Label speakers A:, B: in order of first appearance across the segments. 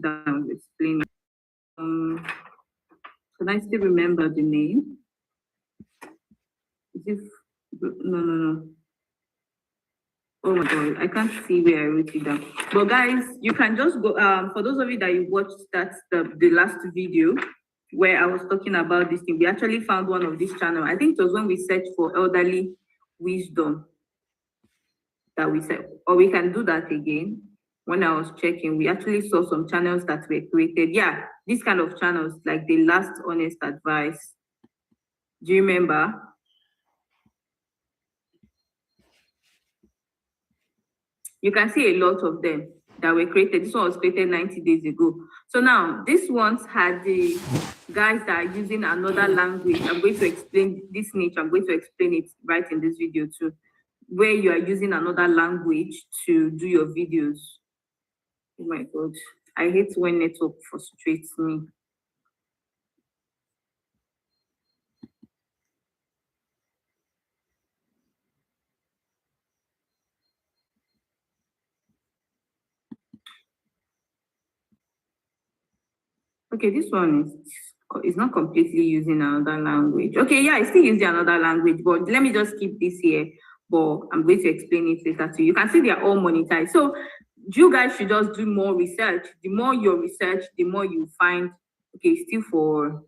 A: down explain. Can I still remember the name? Is it, no. Oh my god, I can't see where I wrote it down. But guys, you can just go. For those of you that you watched the last video where I was talking about this thing, we actually found one of this channel. I think it was when we searched for elderly wisdom that we said, or we can do that again. When I was checking, we actually saw some channels that were created. Yeah, these kind of channels, like the last honest advice. Do you remember? You can see a lot of them that were created. This one was created 90 days ago. So now, this ones had the guys that are using another language. I'm going to explain this niche. I'm going to explain it right in this video too, where you are using another language to do your videos. Oh my God. I hate when network frustrates me. Okay, this one is not completely using another language. Okay, yeah, I still using another language, but let me just keep this here. But I'm going to explain it later to you. You can see they are all monetized. So you guys should just do more research. The more you research, the more you find. Okay, still for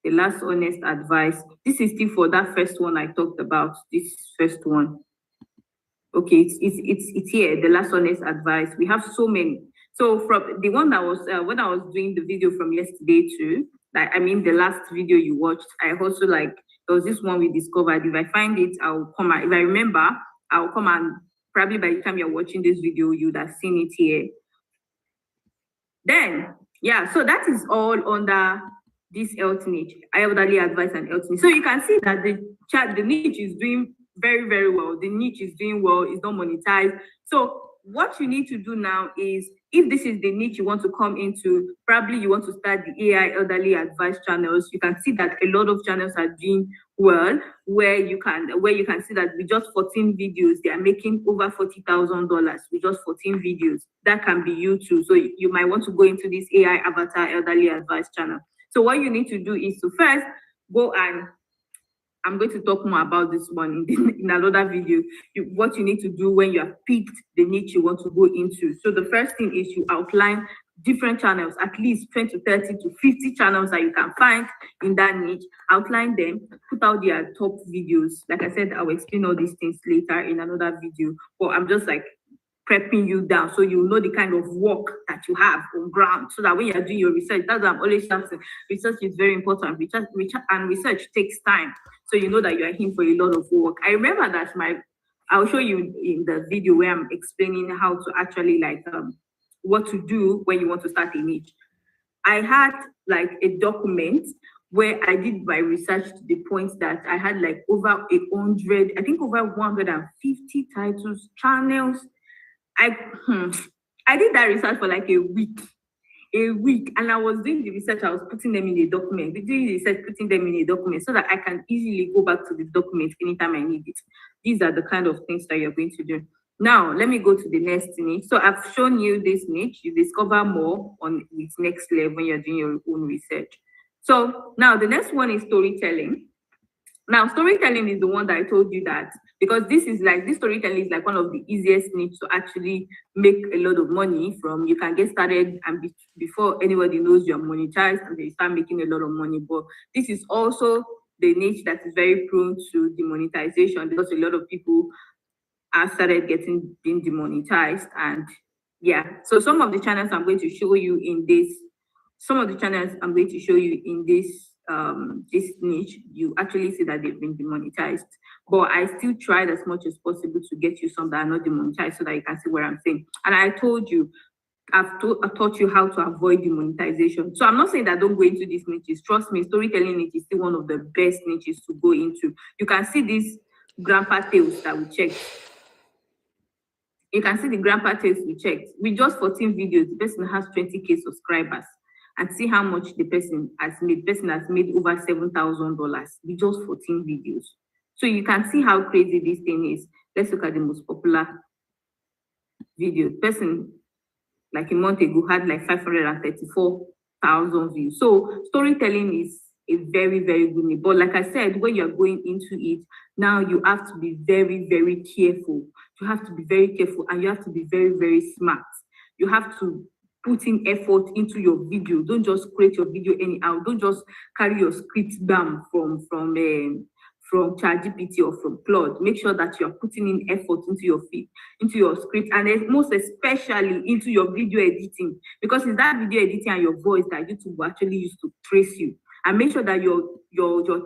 A: the last honest advice. This is still for that first one I talked about. This first one. Okay, it's here. The last honest advice. We have so many. So from the one that was when I was doing the video from yesterday too, like I mean the last video you watched, I also like there was this one we discovered. If I find it, I'll come out. If I remember, I'll come and probably by the time you're watching this video, you'd have seen it here. Then yeah, so that is all under this health niche, elderly advice and health niche. So you can see that the niche is doing very, very well. The niche is doing well, it's not monetized. So what you need to do now is, if this is the niche you want to come into, probably you want to start the AI elderly advice channels. You can see that a lot of channels are doing well, where you can see that with just 14 videos, they are making over $40,000 with just 14 videos. That can be you too. So you might want to go into this AI avatar elderly advice channel. So what you need to do is to first go, and I'm going to talk more about this one in another video. What you need to do when you have picked the niche you want to go into. So the first thing is you outline different channels, at least 20 to 30 to 50 channels that you can find in that niche. Outline them, put out their top videos. Like I said, I'll explain all these things later in another video. But I'm just like prepping you down so you know the kind of work that you have on ground, so that when you're doing your research, that's what I'm always saying, research is very important. Research takes time, so you know that you are in for a lot of work. I remember that I'll show you in the video where I'm explaining how to actually like what to do when you want to start a niche. I had like a document where I did my research to the point that I had like over 100, I think over 150 titles, channels. I did that research for like a week, and I was doing the research. I was putting them in a document, doing the research, putting them in a document, so that I can easily go back to the document anytime I need it. These are the kind of things that you're going to do. Now, let me go to the next niche. So I've shown you this niche. You discover more on its next level when you're doing your own research. So now the next one is storytelling. Now, storytelling is the one that I told you that, because this storytelling is like one of the easiest niche to actually make a lot of money from. You can get started and before anybody knows you're monetized, and they start making a lot of money. But this is also the niche that is very prone to demonetization, because a lot of people have started being demonetized. And yeah, so some of the channels I'm going to show you in this this niche, you actually see that they've been demonetized. But I still tried as much as possible to get you some that are not demonetized, so that you can see what I'm saying. And I told you, I've taught you how to avoid demonetization. So I'm not saying that don't go into these niches. Trust me, storytelling niche is still one of the best niches to go into. You can see these grandpa tales that we checked. You can see the grandpa tales we checked. With just 14 videos, the person has 20K subscribers. And see how much the person has made. The person has made over $7,000 with just 14 videos. So you can see how crazy this thing is. Let's look at the most popular video. Person like a month ago, had like 534,000 views. So storytelling is a very, very good need. But like I said, when you're going into it, now you have to be very, very careful. You have to be very careful, and you have to be very, very smart. You have to put in effort into your video. Don't just create your video anyhow. Don't just carry your script down from ChatGPT or from Claude. Make sure that you are putting in effort into your feed, into your script, and most especially into your video editing, because it's that video editing and your voice that YouTube will actually use to trace you. And make sure that your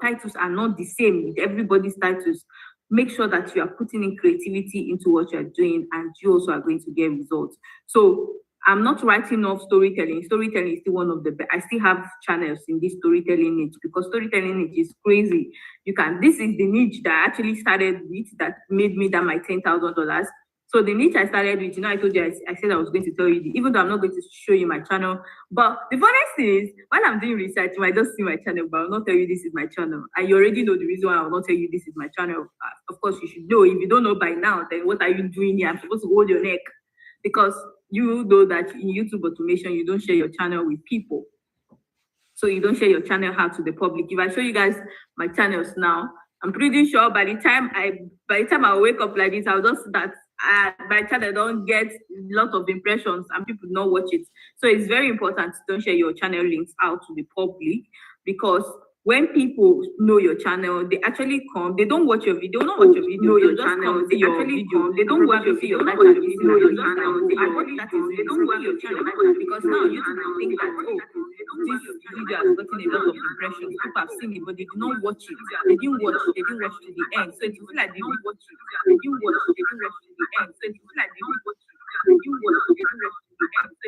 A: titles are not the same with everybody's titles. Make sure that you are putting in creativity into what you are doing, and you also are going to get results. So I'm not writing off storytelling. Storytelling is still one of the best. I still have channels in this storytelling niche, because storytelling niche is crazy. This is the niche that I actually started with, that made me that my $10,000. So the niche I started with, I told you, I said I was going to tell you, even though I'm not going to show you my channel. But the funniest thing is, while I'm doing research, you might just see my channel, but I'll not tell you this is my channel. And you already know the reason why I will not tell you this is my channel. Of course, you should know. If you don't know by now, then what are you doing here? I'm supposed to hold your neck, because you know that in YouTube automation, you don't share your channel with people. So you don't share your channel out to the public. If I show you guys my channels now, I'm pretty sure by the time I wake up like this, I'll just that my channel don't get a lot of impressions and people don't watch it. So it's very important to don't share your channel links out to the public, because when people know your channel, they actually come. They don't watch your video. They don't watch your video. Know your channel. They actually come. They don't watch your video. They don't watch your channel. They don't watch your channel, because now you think that, oh, this video has gotten a lot of impressions. People have seen it, but they did not watch it. They didn't watch it. They didn't watch to the end. So it feels like they didn't watch it. They didn't watch it. They didn't watch to the end. So it feels like they didn't watch it. They didn't watch it. They didn't watch to the end. So